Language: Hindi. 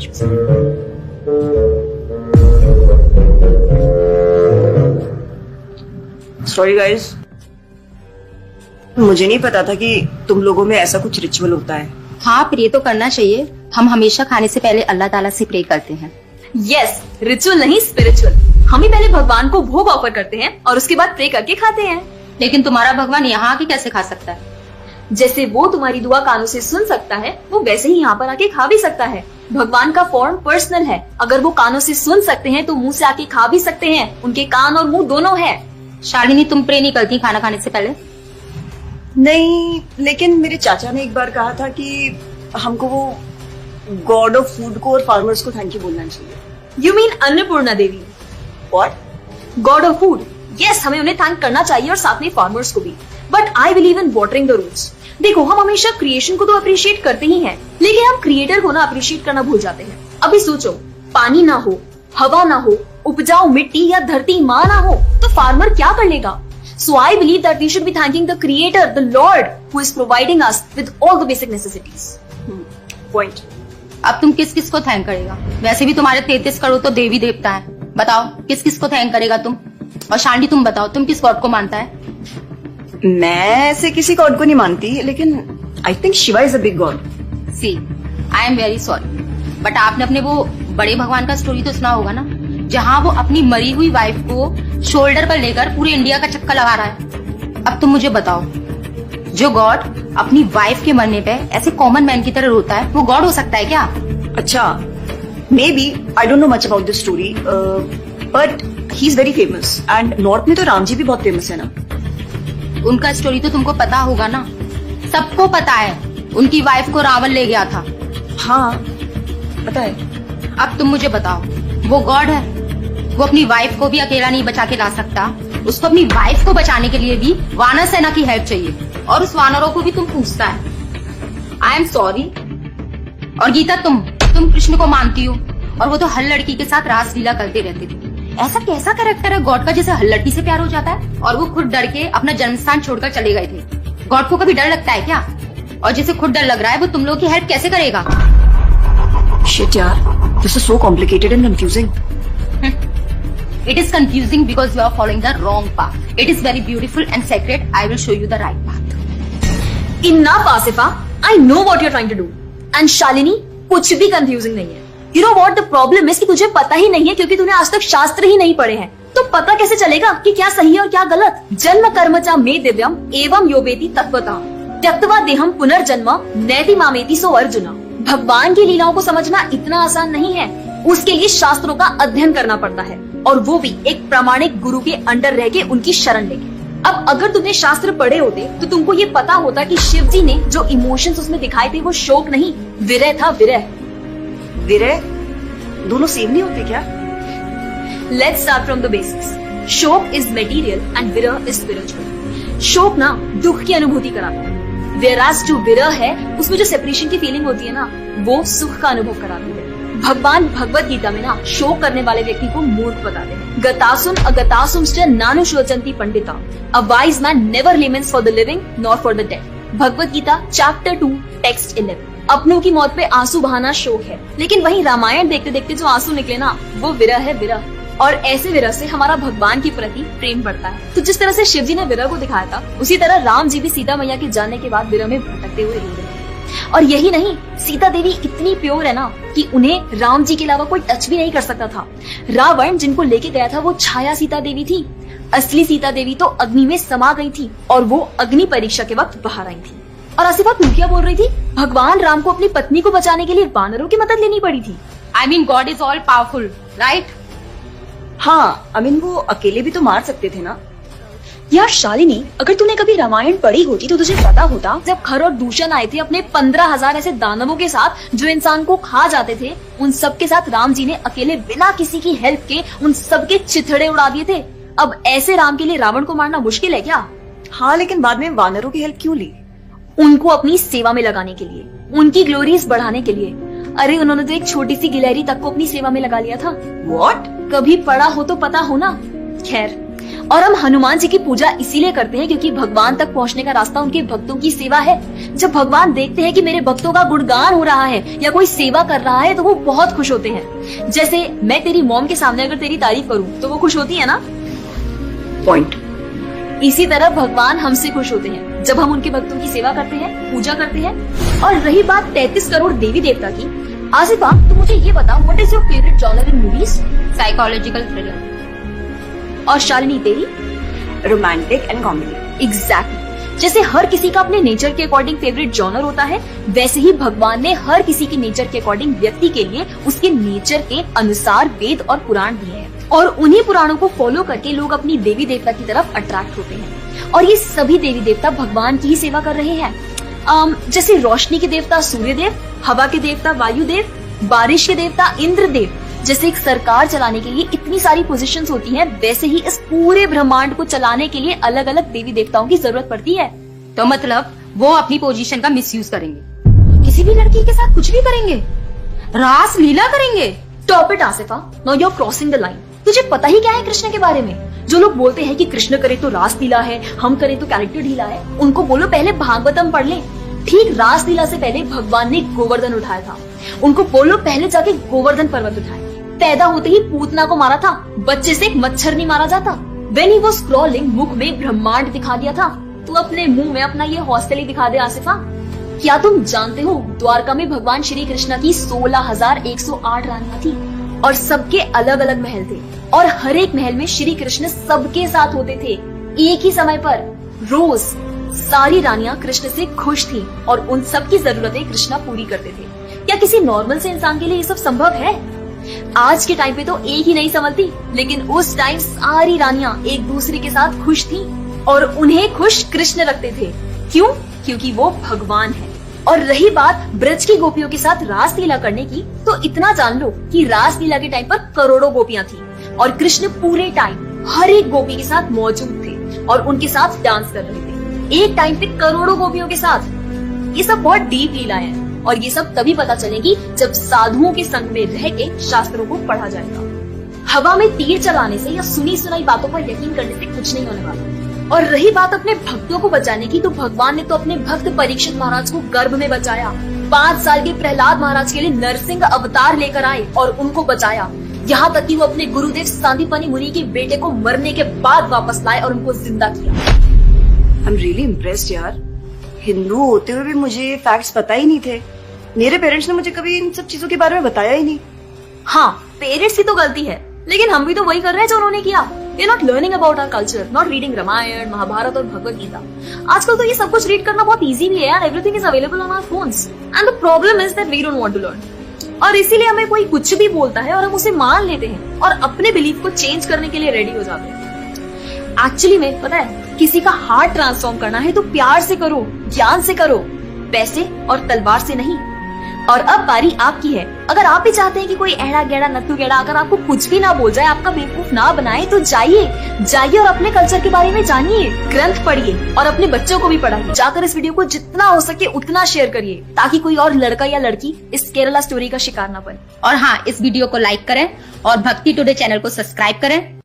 कॉन्शियस। सॉरी गाइस, मुझे नहीं पता था कि तुम लोगों में ऐसा कुछ रिचुअल होता है। हाँ, प्रे तो करना चाहिए। हम हमेशा खाने से पहले अल्लाह ताला से प्रे करते हैं। यस, रिचुअल नहीं स्पिरिचुअल। हम ही पहले भगवान को भोग ऑफर करते हैं और उसके बाद प्रे करके खाते हैं। लेकिन तुम्हारा भगवान यहाँ आके कैसे खा सकता है? जैसे वो तुम्हारी दुआ कानों से सुन सकता है, वो वैसे ही यहाँ पर आके खा भी सकता है। भगवान का फॉर्म पर्सनल है। अगर वो कानों से सुन सकते हैं तो मुंह से आके खा भी सकते हैं। उनके कान और मुंह दोनों है। शालिनी, तुम प्रे नहीं करती खाना खाने से पहले? नहीं, लेकिन मेरे चाचा ने एक बार कहा था कि हमको वो गॉड ऑफ फूड को और फार्मर्स को थैंक यू बोलना चाहिए। You mean Annapurna Devi? What? God of food. Yes, हमें उन्हें थैंक करना चाहिए और साथ में फार्मर्स को भी। But I believe in watering the roots. देखो, हम हमेशा क्रिएशन को तो अप्रिशिएट करते ही हैं, लेकिन हम क्रिएटर को ना अप्रिशिएट करना भूल जाते हैं। अभी सोचो, पानी ना हो, हवा ना हो, उपजाऊ मिट्टी या धरती माँ ना हो, तो फार्मर क्या कर लेगा? So I believe that we should be thanking the Creator, the Lord, who is providing us with all the basic necessities. Point. अब तुम किस किस को थैंक करेगा? वैसे भी तुम्हारे 33 करोड़ तो देवी देवता है। बताओ, किस किस को थैंक करेगा तुम? और शांति, तुम बताओ, तुम किस गॉड को मानता है? मैं ऐसे किसी गॉड को नहीं मानती, लेकिन I think Shiva is a big god. See, I am very sorry, but आपने अपने वो बड़े भगवान का स्टोरी तो सुना होगा ना, जहाँ वो अपनी मरी हुई वाइफ को शोल्डर पर लेकर पूरे इंडिया का चक्कर लगा रहा है। अब तुम मुझे बताओ, जो गॉड अपनी वाइफ के मरने पे ऐसे कॉमन मैन की तरह रोता है, वो गॉड हो सकता है क्या? अच्छा, may be, I don't know much about this story, but he is very famous and north में तो राम जी भी बहुत फेमस है ना। उनका स्टोरी तो तुमको पता होगा ना, सबको पता है। उनकी वाइफ को रावण ले गया था। हाँ, पता है। अब तुम मुझे बताओ, वो गॉड है? वो अपनी वाइफ को भी अकेला नहीं बचा के ला सकता। उसको अपनी वाइफ को बचाने के लिए भी वानर सेना की हेल्प चाहिए, और उस वानरों को भी तुम पूछता है। I am sorry. और गीता, तुम कृष्ण को मानती हो, और वो तो हर लड़की के साथ रासलीला करते रहते थे। ऐसा कैसा कैरेक्टर है गॉड का जिसे हर लड़की से प्यार हो जाता है? और वो खुद डर के अपना जन्मस्थान छोड़कर चले गए थे। गॉड को कभी डर लगता है क्या? और जिसे खुद डर लग रहा है, वो तुम लोग की हेल्प कैसे करेगा? शिट यार, this is so complicated and confusing. It is confusing because you are following the wrong path. It is very beautiful and sacred. I will show you the right path. Enough, Asifa. I know what you're trying to do. And Shalini, कुछ भी confusing नहीं है। You know what the problem is कि तुझे पता ही नहीं है, क्योंकि तूने आज तक शास्त्र ही नहीं पढ़े हैं। तो पता कैसे चलेगा कि क्या सही है और क्या गलत? जन्म कर्म च मे दिव्यम एवं योवेति तत्वतः त्यक्त्वा देहम पुनर्जन्म नैति मामेति सो अर्जुना। भगवान की लीलाओं को समझना इतना आसान नहीं है। उसके लिए शास्त्रों का अध्ययन करना पड़ता है, और वो भी एक प्रामाणिक गुरु के अंडर रह के उनकी शरण लेके। अब अगर तुमने शास्त्र पढ़े होते तो तुमको ये पता होता कि शिव जी ने जो इमोशंस उसमें दिखाए थे वो शोक नहीं, विरह था। विरह विरह दोनों सेम नहीं होते क्या? Let's start from the basics. शोक इज मटेरियल एंड विरह इज स्पिरिचुअल। शोक ना दुख की अनुभूति कराता है, whereas जो विरह है उसमें जो सेपरेशन की फीलिंग होती है ना, वो सुख का अनुभव कराती है। भगवान भगवत गीता में ना शोक करने वाले व्यक्ति को मूर्ख बताते हैं। गतासुम अगतासुमश्च नानु शोचन्ति पंडिता, a wise man never laments for the living not for the dead. Bhagavad Gita chapter 2 text 11। अपनों की मौत पे आंसू बहाना शोक है, लेकिन वही रामायण देखते देखते जो आंसू निकले ना, वो विरह है। विरह, और ऐसे विरह से हमारा भगवान के प्रति प्रेम बढ़ता है। तो जिस तरह से शिव जी ने विरह को दिखाया था, उसी तरह राम जी भी सीता मैया के जाने के बाद विरह में भटकते हुए रो रहे हैं। और यही नहीं, सीता देवी इतनी प्योर है ना कि उन्हें राम जी के अलावा कोई टच भी नहीं कर सकता था। रावण जिनको लेके गया था वो छाया सीता देवी थी। असली सीता देवी तो अग्नि में समा गई थी, और वो अग्नि परीक्षा के वक्त बाहर आई थी। और आसिफा, तू क्या बोल रही थी? भगवान राम को अपनी पत्नी को बचाने के लिए वानरों की मदद लेनी पड़ी थी। I mean, God is all powerful, right? हाँ, I mean, वो अकेले भी तो मार सकते थे ना। यार शालिनी, अगर तूने कभी रामायण पढ़ी होती तो तुझे पता होता, जब खर और दूषण आए थे अपने 15,000 ऐसे दानवों के साथ जो इंसान को खा जाते थे, उन सब के साथ राम जी ने अकेले बिना किसी की हेल्प के उन सब के चिथड़े उड़ा दिए थे। अब ऐसे राम के लिए रावण को मारना मुश्किल है क्या? हाँ, लेकिन बाद में वानरों की हेल्प क्यों ली? उनको अपनी सेवा में लगाने के लिए, उनकी ग्लोरीज बढ़ाने के लिए। अरे उन्होंने तो एक छोटी सी गिलहरी तक को अपनी सेवा में लगा लिया था। What? कभी पढ़ा हो तो पता हो ना। खैर, और हम हनुमान जी की पूजा इसीलिए करते हैं क्योंकि भगवान तक पहुंचने का रास्ता उनके भक्तों की सेवा है। जब भगवान देखते हैं कि मेरे भक्तों का गुणगान हो रहा है या कोई सेवा कर रहा है तो वो बहुत खुश होते हैं। जैसे मैं तेरी मॉम के सामने अगर तेरी तारीफ करूं तो वो खुश होती है ना। पॉइंट। इसी तरह भगवान हमसे खुश होते हैं जब हम उनके भक्तों की सेवा करते हैं, पूजा करते हैं। और रही बात 33 करोड़ देवी देवता की, आसिफा तो मुझे ये बता, what is your favourite genre in movies? Psychological thriller. और शालिनी तेरी? Romantic and comedy. एग्जैक्टली। जैसे हर किसी का अपने नेचर के अकॉर्डिंग फेवरेट जॉनर होता है, वैसे ही भगवान ने हर किसी के नेचर के अकॉर्डिंग व्यक्ति के लिए उसके नेचर के अनुसार वेद और पुराण दिए हैं। और उन्हीं पुराणों को फॉलो करके लोग अपनी देवी देवता की तरफ अट्रैक्ट होते हैं। और ये सभी देवी देवता भगवान की ही सेवा कर रहे हैं। जैसे रोशनी के देवता सूर्यदेव, हवा के देवता वायुदेव, बारिश के देवता इंद्रदेव। जैसे एक सरकार चलाने के लिए इतनी सारी पोजीशंस होती हैं, वैसे ही इस पूरे ब्रह्मांड को चलाने के लिए अलग अलग देवी देवताओं की जरूरत पड़ती है। तो मतलब वो अपनी पोजीशन का मिसयूज करेंगे, किसी भी लड़की के साथ कुछ भी करेंगे, रास लीला करेंगे। Stop it Asifa, now you are crossing the line. तुझे पता ही क्या है कृष्ण के बारे में? जो लोग बोलते हैं कि कृष्ण करे तो रास लीला है, हम करें तो कैरेक्टर ढीला है, उनको बोलो पहले भागवतम पढ़ ले। ठीक रास लीला से पहले भगवान ने गोवर्धन उठाया था। उनको बोलो पहले जाके गोवर्धन पर्वत उठाए। पैदा होते ही पूतना को मारा था, बच्चे से एक मच्छर नहीं मारा जाता। When he was crawling, मुख में ब्रह्मांड दिखा दिया था। तू अपने मुंह में अपना ये हॉस्टल ही दिखा दे आसिफा। क्या तुम जानते हो द्वारका में भगवान श्री कृष्ण की 16,108 रानियां थी और सबके अलग अलग महल थे और हर एक महल में श्री कृष्ण सबके साथ होते थे एक ही समय पर। रोज सारी रानियां कृष्ण से खुश थी और उन सब की जरूरतें कृष्णा पूरी करते थे। क्या किसी नॉर्मल से इंसान के लिए ये सब संभव है? आज के टाइम पे तो एक ही नहीं संभलती, लेकिन उस टाइम सारी रानियां एक दूसरे के साथ खुश थी और उन्हें खुश कृष्ण रखते थे। क्यों? क्योंकि वो भगवान है। और रही बात ब्रज की गोपियों के साथ रास लीला करने की, तो इतना जान लो कि रास लीला के टाइम पर करोड़ों गोपियां थी और कृष्ण पूरे टाइम हर एक गोपी के साथ मौजूद थे और उनके साथ डांस कर रहे थे एक टाइम पे करोड़ों गोपियों के साथ। ये सब बहुत डीप लीला है और ये सब तभी पता चलेगी जब साधुओं के संग में रह के शास्त्रों को पढ़ा जाएगा। हवा में तीर चलाने से या सुनी सुनाई बातों पर यकीन करने से कुछ नहीं होने वाला। और रही बात अपने भक्तों को बचाने की, तो भगवान ने तो अपने भक्त परीक्षित महाराज को गर्भ में बचाया। 5 साल के प्रहलाद महाराज के लिए नरसिंह अवतार लेकर आए और उनको बचाया। यहाँ तक कि वो अपने गुरुदेव सांदीपनी मुनि के बेटे को मरने के बाद वापस लाए और उनको जिंदा किया। आई एम रियली इम्प्रेस्ड यार। हिंदू होते हुए भी मुझे फैक्ट्स पता ही नहीं थे। मेरे पेरेंट्स ने मुझे कभी इन सब चीजों के बारे में बताया ही नहीं। हाँ, पेरेंट्स की तो गलती है, लेकिन हम भी तो वही कर रहे हैं जो उन्होंने किया। We are not learning about our culture, not reading Ramayan, Mahabharat और भगवत गीता। आजकल तो ये सब कुछ रीड करना बहुत इजी भी है यार। Everything is available on our phones and the problem is that we don't want to learn. और इसीलिए हमें कोई कुछ भी बोलता है और हम उसे मान लेते हैं और अपने बिलीफ को चेंज करने के लिए रेडी हो जाते हैं। एक्चुअली में पता है, किसी का हार्ट ट्रांसफॉर्म करना है तो प्यार से करो, ज्ञान से करो, पैसे और तलवार से नहीं। और अब बारी आपकी है। अगर आप भी चाहते हैं कि कोई एड़ा गेड़ा नत्थु गेड़ा अगर आपको कुछ भी ना बोल जाए, आपका बेवकूफ ना बनाए, तो जाइए और अपने कल्चर के बारे में जानिए, ग्रंथ पढ़िए और अपने बच्चों को भी पढ़ाइए। जाकर इस वीडियो को जितना हो सके उतना शेयर करिए ताकि कोई और लड़का या लड़की इस केरला स्टोरी का शिकार ना बने। और हाँ, इस वीडियो को लाइक करें और भक्ति टुडे चैनल को सब्सक्राइब करें।